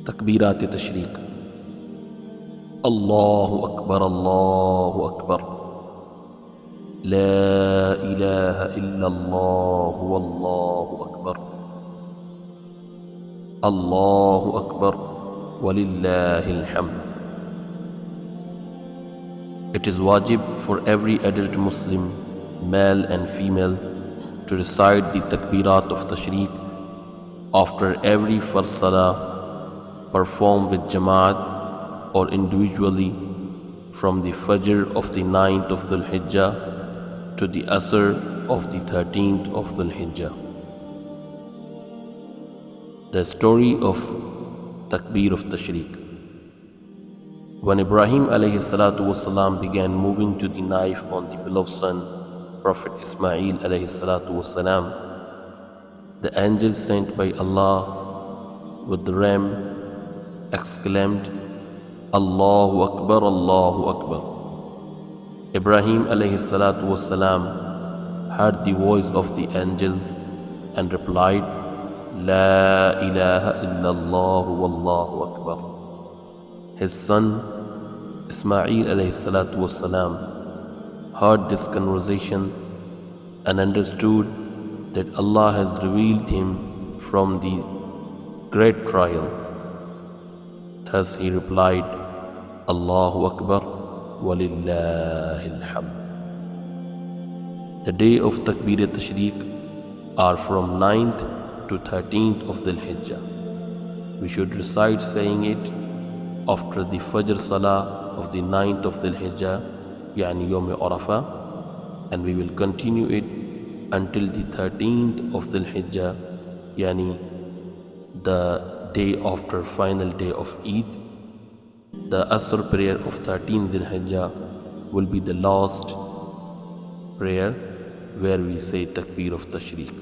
تكبيرات التشريق. الله أكبر الله أكبر، لا إله إلا الله والله أكبر، الله أكبر ولillahil hamd. It is wajib for every adult Muslim, male and female, to recite the takbirat of tashriq after every Fardh Salah, performed with Jamaat or individually from the Fajr of the 9th of Dhul Hijjah to the Asr of the 13th of Dhul Hijjah. The story of Takbir of Tashreeq. When Ibrahim alayhi salatu wasalam began moving to the knife on the beloved son, Prophet Ismail alayhi salatu wasalam, the angel sent by Allah with the ram exclaimed, Allahu Akbar, Allahu Akbar. Ibrahim alayhi salatu wasalam heard the voice of the angels and replied, La ilaha illallah wallahu akbar. His son Ismail alayhi salatu wasalam heard this conversation and understood that Allah has revealed him from the great trial. Thus he replied, Allahu Akbar walillahil hamd. The day of Takbir al-Tashreeq are from 9th to 13th of Dhul Hijjah. We should recite saying it after the Fajr Salah of the 9th of Dhul Hijjah, yani Yom Arafah, and we will continue it until the 13th of Dhul Hijjah, yani the day after final day of Eid. The Asr prayer of 13th Dhul Hijjah will be the last prayer where we say Takbir of Tashreeq.